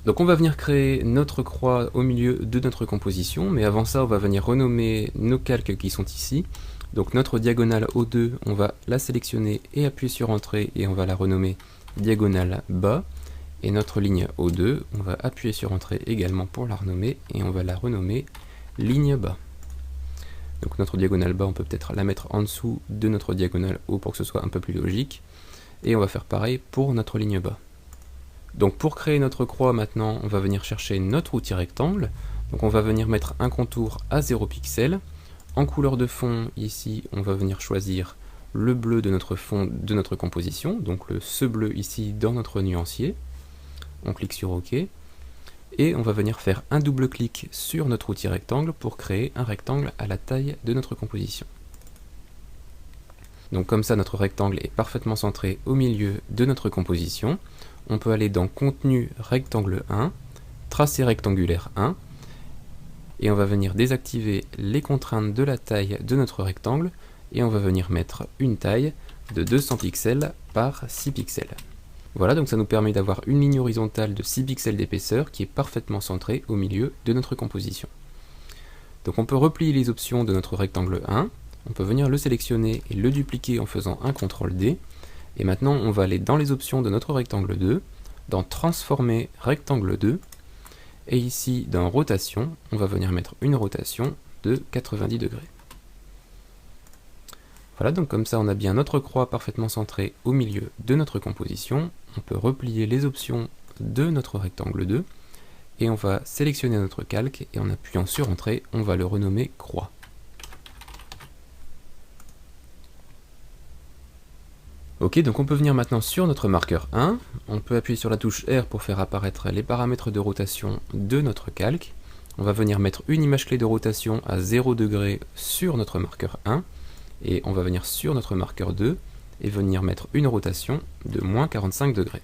Donc on va venir créer notre croix au milieu de notre composition, mais avant ça on va venir renommer nos calques qui sont ici. Donc notre diagonale O2, on va la sélectionner et appuyer sur Entrée et on va la renommer diagonale bas. Et notre ligne O2, on va appuyer sur Entrée également pour la renommer et on va la renommer ligne bas. Donc notre diagonale bas, on peut peut-être la mettre en dessous de notre diagonale haut pour que ce soit un peu plus logique. Et on va faire pareil pour notre ligne bas. Donc pour créer notre croix maintenant, on va venir chercher notre outil rectangle. Donc on va venir mettre un contour à 0 pixel. En couleur de fond, ici, on va venir choisir le bleu de notre fond de notre composition. Donc ce bleu ici dans notre nuancier. On clique sur OK. Et on va venir faire un double clic sur notre outil rectangle pour créer un rectangle à la taille de notre composition. Donc comme ça, notre rectangle est parfaitement centré au milieu de notre composition. On peut aller dans Contenu rectangle 1, Tracé rectangulaire 1, et on va venir désactiver les contraintes de la taille de notre rectangle, et on va venir mettre une taille de 200 pixels par 6 pixels. Voilà, donc ça nous permet d'avoir une ligne horizontale de 6 pixels d'épaisseur qui est parfaitement centrée au milieu de notre composition. Donc on peut replier les options de notre rectangle 1, on peut venir le sélectionner et le dupliquer en faisant un CTRL D. Et maintenant, on va aller dans les options de notre rectangle 2, dans Transformer rectangle 2, et ici, dans Rotation, on va venir mettre une rotation de 90 degrés. Voilà, donc comme ça, on a bien notre croix parfaitement centrée au milieu de notre composition. On peut replier les options de notre rectangle 2, et on va sélectionner notre calque, et en appuyant sur Entrée, on va le renommer croix. Ok, donc on peut venir maintenant sur notre marqueur 1, on peut appuyer sur la touche R pour faire apparaître les paramètres de rotation de notre calque. On va venir mettre une image clé de rotation à 0 degré sur notre marqueur 1, et on va venir sur notre marqueur 2, et venir mettre une rotation de moins 45 degrés.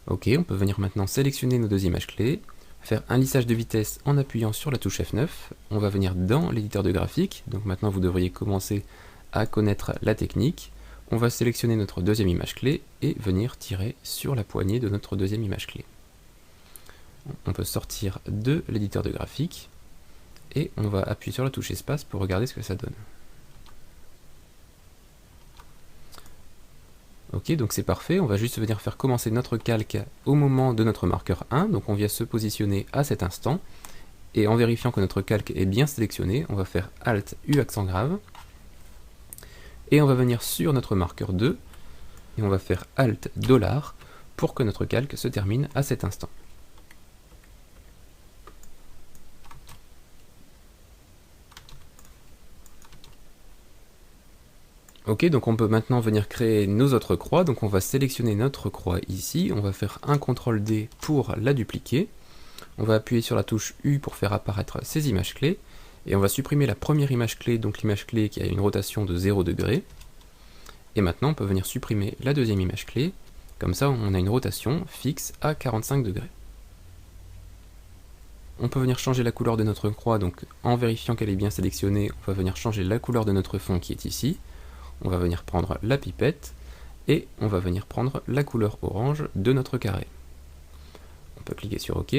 Ok, on peut venir maintenant sélectionner nos deux images clés, faire un lissage de vitesse en appuyant sur la touche F9. On va venir dans l'éditeur de graphique, donc maintenant vous devriez commencer à connaître la technique. On va sélectionner notre deuxième image clé et venir tirer sur la poignée de notre deuxième image clé. On peut sortir de l'éditeur de graphique et on va appuyer sur la touche espace pour regarder ce que ça donne. Ok, donc c'est parfait, on va juste venir faire commencer notre calque au moment de notre marqueur 1, donc on vient se positionner à cet instant, et en vérifiant que notre calque est bien sélectionné, on va faire Alt U accent grave, et on va venir sur notre marqueur 2, et on va faire Alt $, pour que notre calque se termine à cet instant. Ok, donc on peut maintenant venir créer nos autres croix, donc on va sélectionner notre croix ici, on va faire un CTRL D pour la dupliquer, on va appuyer sur la touche U pour faire apparaître ces images clés, et on va supprimer la première image clé, donc l'image clé qui a une rotation de 0 degré, et maintenant on peut venir supprimer la deuxième image clé, comme ça on a une rotation fixe à 45 degrés. On peut venir changer la couleur de notre croix, donc en vérifiant qu'elle est bien sélectionnée, on va venir changer la couleur de notre fond qui est ici. On va venir prendre la pipette et on va venir prendre la couleur orange de notre carré. On peut cliquer sur OK.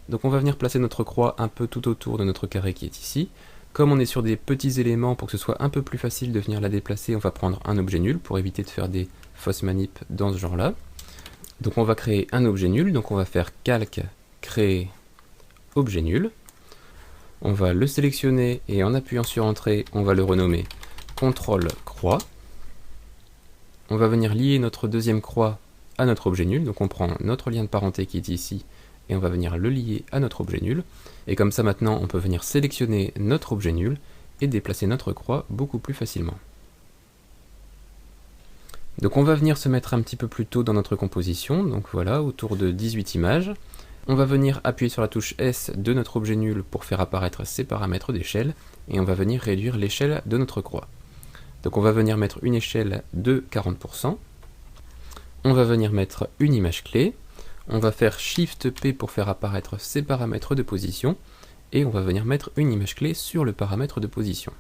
Donc on va venir placer notre croix un peu tout autour de notre carré qui est ici. Comme on est sur des petits éléments, pour que ce soit un peu plus facile de venir la déplacer, on va prendre un objet nul pour éviter de faire des fausses manips dans ce genre-là. Donc on va créer un objet nul, donc on va faire calque, créer, objet nul. On va le sélectionner et en appuyant sur Entrée, on va le renommer CTRL croix. On va venir lier notre deuxième croix à notre objet nul, donc on prend notre lien de parenté qui est ici et on va venir le lier à notre objet nul. Et comme ça maintenant, on peut venir sélectionner notre objet nul et déplacer notre croix beaucoup plus facilement. Donc on va venir se mettre un petit peu plus tôt dans notre composition, donc voilà, autour de 18 images. On va venir appuyer sur la touche S de notre objet nul pour faire apparaître ses paramètres d'échelle, et on va venir réduire l'échelle de notre croix. Donc on va venir mettre une échelle de 40%, on va venir mettre une image clé, on va faire Shift P pour faire apparaître ses paramètres de position, et on va venir mettre une image clé sur le paramètre de position.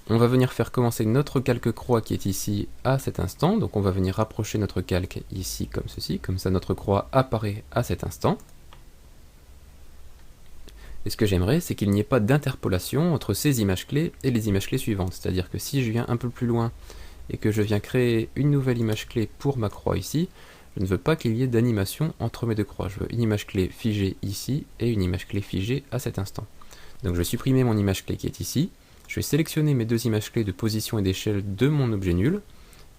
On va venir faire commencer notre calque croix qui est ici à cet instant. Donc on va venir rapprocher notre calque ici comme ceci. Comme ça notre croix apparaît à cet instant. Et ce que j'aimerais, c'est qu'il n'y ait pas d'interpolation entre ces images clés et les images clés suivantes. C'est-à-dire que si je viens un peu plus loin et que je viens créer une nouvelle image clé pour ma croix ici, je ne veux pas qu'il y ait d'animation entre mes deux croix. Je veux une image clé figée ici et une image clé figée à cet instant. Donc je vais supprimer mon image clé qui est ici. Je vais sélectionner mes deux images clés de position et d'échelle de mon objet nul.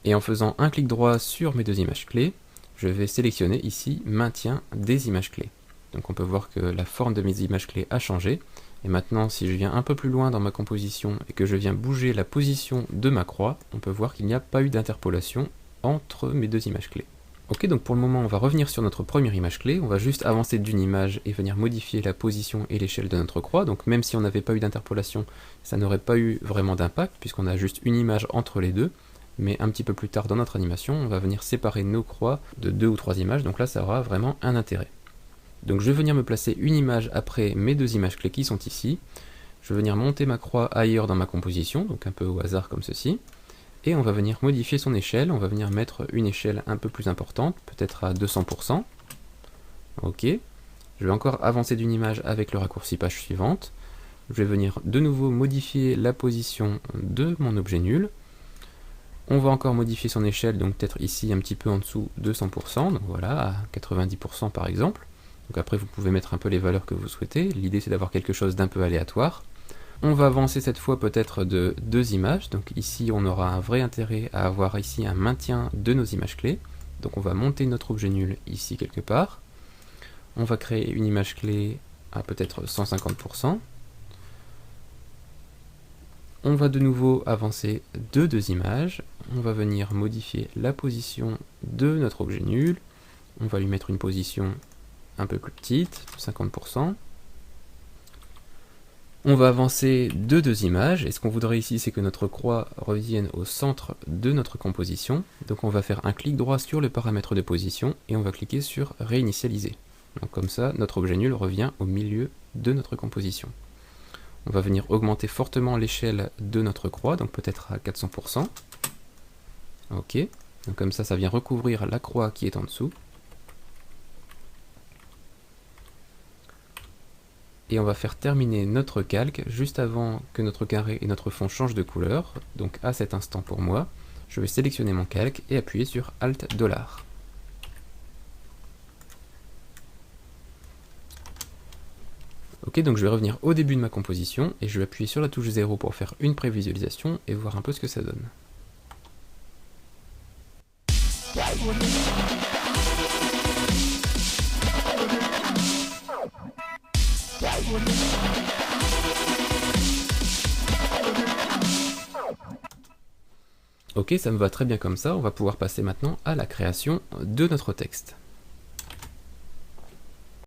Et en faisant un clic droit sur mes deux images clés, je vais sélectionner ici maintien des images clés. Donc on peut voir que la forme de mes images clés a changé. Et maintenant, si je viens un peu plus loin dans ma composition et que je viens bouger la position de ma croix, on peut voir qu'il n'y a pas eu d'interpolation entre mes deux images clés. Ok, donc pour le moment, on va revenir sur notre première image clé. On va juste avancer d'une image et venir modifier la position et l'échelle de notre croix. Donc même si on n'avait pas eu d'interpolation, ça n'aurait pas eu vraiment d'impact, puisqu'on a juste une image entre les deux. Mais un petit peu plus tard dans notre animation, on va venir séparer nos croix de 2 ou 3 images. Donc là, ça aura vraiment un intérêt. Donc je vais venir me placer une image après mes deux images clés qui sont ici. Je vais venir monter ma croix ailleurs dans ma composition, donc un peu au hasard comme ceci. Et on va venir modifier son échelle, on va venir mettre une échelle un peu plus importante, peut-être à 200%. Ok. Je vais encore avancer d'une image avec le raccourci page suivante. Je vais venir de nouveau modifier la position de mon objet nul. On va encore modifier son échelle, donc peut-être ici un petit peu en dessous de 100%, donc voilà, à 90% par exemple. Donc après vous pouvez mettre un peu les valeurs que vous souhaitez, l'idée c'est d'avoir quelque chose d'un peu aléatoire. On va avancer cette fois peut-être de 2 images, donc ici on aura un vrai intérêt à avoir ici un maintien de nos images clés. Donc on va monter notre objet nul ici quelque part. On va créer une image clé à peut-être 150%. On va de nouveau avancer de 2 images. On va venir modifier la position de notre objet nul. On va lui mettre une position un peu plus petite, 50%. On va avancer de 2 images, et ce qu'on voudrait ici, c'est que notre croix revienne au centre de notre composition. Donc on va faire un clic droit sur le paramètre de position, et on va cliquer sur réinitialiser. Donc comme ça, notre objet nul revient au milieu de notre composition. On va venir augmenter fortement l'échelle de notre croix, donc peut-être à 400%. Ok, donc comme ça vient recouvrir la croix qui est en dessous. Et on va faire terminer notre calque juste avant que notre carré et notre fond changent de couleur. Donc à cet instant pour moi, je vais sélectionner mon calque et appuyer sur Alt$. Ok, donc je vais revenir au début de ma composition et je vais appuyer sur la touche 0 pour faire une prévisualisation et voir un peu ce que ça donne. Ok, ça me va très bien comme ça, on va pouvoir passer maintenant à la création de notre texte.